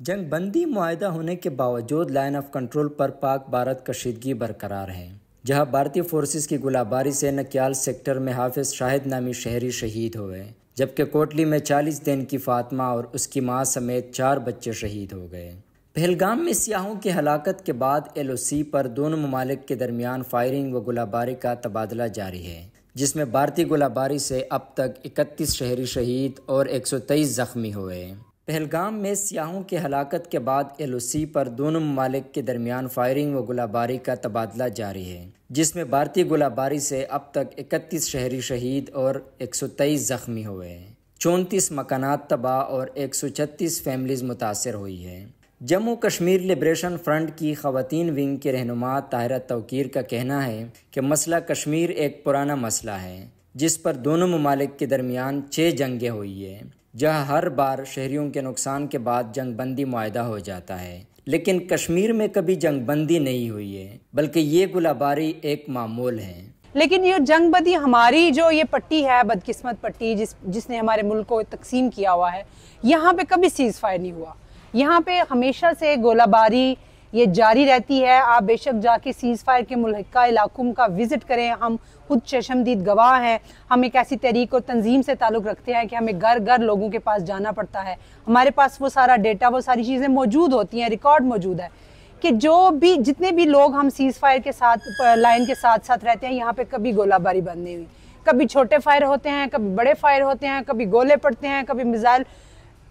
جنگ بندی معاہدہ ہونے کے باوجود لائن آف کنٹرول پر پاک بھارت کشیدگی برقرار ہے، جہاں بھارتی فورسز کی گولہ باری سے نکیال سیکٹر میں حافظ شاہد نامی شہری شہید ہوئے، جبکہ کوٹلی میں 40 دن کی فاطمہ اور اس کی ماں سمیت 4 بچے شہید ہو گئے۔ پہلگام میں سیاحوں کی ہلاکت کے بعد LOC پر دونوں ممالک کے درمیان فائرنگ و گولہ باری کا تبادلہ جاری ہے، جس میں بھارتی گولہ باری سے اب تک 31 شہری شہید اور 123 زخمی ہوئے۔ پہلگام میں سیاحوں کی ہلاکت کے بعد LOC پر دونوں ممالک کے درمیان فائرنگ و گولہ باری کا تبادلہ جاری ہے، جس میں بھارتی گولہ باری سے اب تک 31 شہری شہید اور 123 زخمی ہوئے، 34 مکانات تباہ اور 136 فیملیز متاثر ہوئی ہیں۔ جموں کشمیر لبریشن فرنٹ کی خواتین ونگ کے رہنما طاہرہ توقیر کا کہنا ہے کہ مسئلہ کشمیر ایک پرانا مسئلہ ہے، جس پر دونوں ممالک کے درمیان 6 جنگیں ہوئی ہیں، جہاں ہر بار شہریوں کے نقصان کے بعد جنگ بندی معاہدہ ہو جاتا ہے، لیکن کشمیر میں کبھی جنگ بندی نہیں ہوئی ہے، بلکہ یہ گولہ باری ایک معمول ہے۔ لیکن یہ جنگ بندی ہماری جو یہ پٹی ہے، بدقسمت پٹی جس نے ہمارے ملک کو تقسیم کیا ہوا ہے، یہاں پہ کبھی سیز فائر نہیں ہوا۔ یہاں پہ ہمیشہ سے گولہ باری یہ جاری رہتی ہے۔ آپ بے شک جا کے سیز فائر کے ملحقہ علاقوں کا وزٹ کریں، ہم خود چشمدید گواہ ہیں۔ ہم ایک ایسی تحریک اور تنظیم سے تعلق رکھتے ہیں کہ ہمیں گھر گھر لوگوں کے پاس جانا پڑتا ہے، ہمارے پاس وہ سارا ڈیٹا، وہ ساری چیزیں موجود ہوتی ہیں، ریکارڈ موجود ہے کہ جتنے بھی لوگ ہم سیز فائر کے ساتھ لائن کے ساتھ ساتھ رہتے ہیں، یہاں پہ کبھی گولہ باری بند نہیں ہوئی۔ کبھی چھوٹے فائر ہوتے ہیں، کبھی بڑے فائر ہوتے ہیں، کبھی گولے پڑتے ہیں، کبھی میزائل۔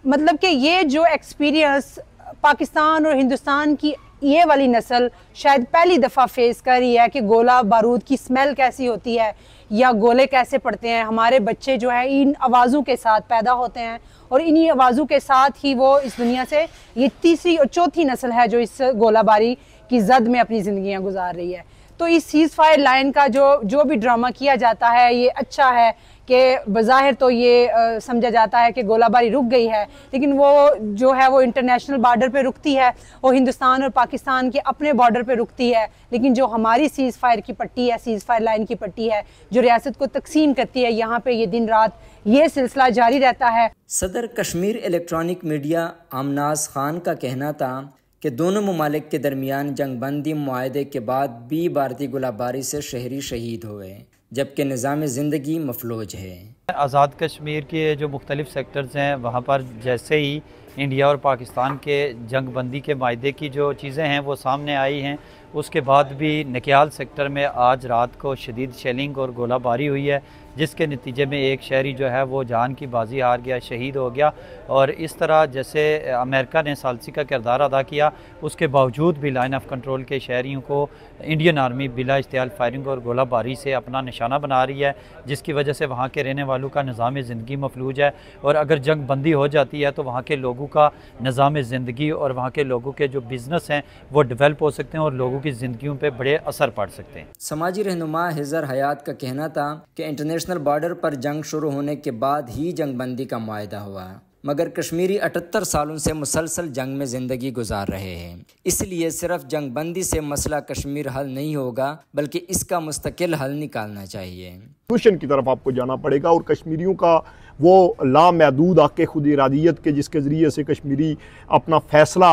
مطلب کہ یہ جو ایکسپیرینس پاکستان اور ہندوستان کی یہ والی نسل شاید پہلی دفعہ فیس کر رہی ہے کہ گولہ بارود کی سمیل کیسی ہوتی ہے یا گولے کیسے پڑتے ہیں۔ ہمارے بچے جو ہیں ان آوازوں کے ساتھ پیدا ہوتے ہیں اور انہی آوازوں کے ساتھ ہی وہ اس دنیا سے، یہ تیسری اور چوتھی نسل ہے جو اس گولہ باری کی زد میں اپنی زندگیاں گزار رہی ہے۔ تو اس سیز فائر لائن کا جو بھی ڈرامہ کیا جاتا ہے یہ اچھا ہے کہ بظاہر تو یہ سمجھا جاتا ہے کہ گولہ باری رک گئی ہے، لیکن وہ جو ہے وہ انٹرنیشنل بارڈر پہ رکتی ہے، وہ ہندوستان اور پاکستان کے اپنے بارڈر پہ رکتی ہے، لیکن جو ہماری سیز فائر کی پٹی ہے، سیز فائر لائن کی پٹی ہے جو ریاست کو تقسیم کرتی ہے، یہاں پہ یہ دن رات یہ سلسلہ جاری رہتا ہے۔ صدر کشمیر الیکٹرانک میڈیا آمناز خان کا کہنا تھا کہ دونوں ممالک کے درمیان جنگ بندی معاہدے کے بعد بھی بھارتی گولہ باری سے شہری شہید ہوئے، جبکہ نظام زندگی مفلوج ہے۔ آزاد کشمیر کے جو مختلف سیکٹرز ہیں وہاں پر جیسے ہی انڈیا اور پاکستان کے جنگ بندی کے معاہدے کی جو چیزیں ہیں وہ سامنے آئی ہیں، اس کے بعد بھی نکیال سیکٹر میں آج رات کو شدید شیلنگ اور گولہ باری ہوئی ہے، جس کے نتیجے میں ایک شہری جو ہے وہ جان کی بازی ہار گیا، شہید ہو گیا۔ اور اس طرح جیسے امریکہ نے ثالثی کا کردار ادا کیا، اس کے باوجود بھی لائن آف کنٹرول کے شہریوں کو انڈین آرمی بلا اشتعال فائرنگ اور گولہ باری سے اپنا نشانہ بنا رہی ہے، جس کی وجہ سے وہاں کے رہنے والوں کا نظام زندگی مفلوج ہے۔ اور اگر جنگ بندی ہو جاتی ہے تو وہاں کے لوگوں کا نظام زندگی اور وہاں کے لوگوں کے جو بزنس ہیں وہ ڈیولپ ہو سکتے ہیں اور لوگوں کی زندگیوں پہ بڑے اثر پڑ سکتے ہیں۔ سماجی رہنما حضر حیات کا کہنا تھا کہ انٹرنیشنل بارڈر پر جنگ شروع ہونے کے بعد ہی جنگ بندی کا معاہدہ ہوا، مگر کشمیری 78 سالوں سے مسلسل جنگ میں زندگی گزار رہے ہیں، اس لیے صرف جنگ بندی سے مسئلہ کشمیر حل نہیں ہوگا، بلکہ اس کا مستقل حل نکالنا چاہیے۔ سولوشن کی طرف آپ کو جانا پڑے گا اور کشمیریوں کا وہ لامحدود حق خود ارادیت کے جس کے ذریعے سے کشمیری اپنا فیصلہ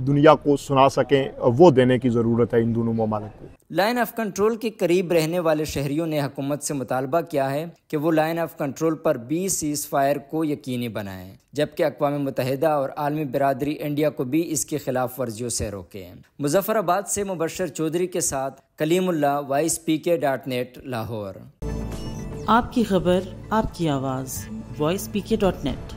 دنیا کو سنا سکیں، وہ دینے کی ضرورت ہے ان دونوں ممالک کو۔ لائن آف کنٹرول کے قریب رہنے والے شہریوں نے حکومت سے مطالبہ کیا ہے کہ وہ لائن آف کنٹرول پر بھی سیز فائر کو یقینی بنائیں، جبکہ اقوام متحدہ اور عالمی برادری انڈیا کو بھی اس کی خلاف ورزیوں سے روکے۔ مظفر آباد سے مبشر چودھری کے ساتھ کلیم اللہ، voicepk.net لاہور۔ آپ کی خبر، آپ کی آواز، voicepk.net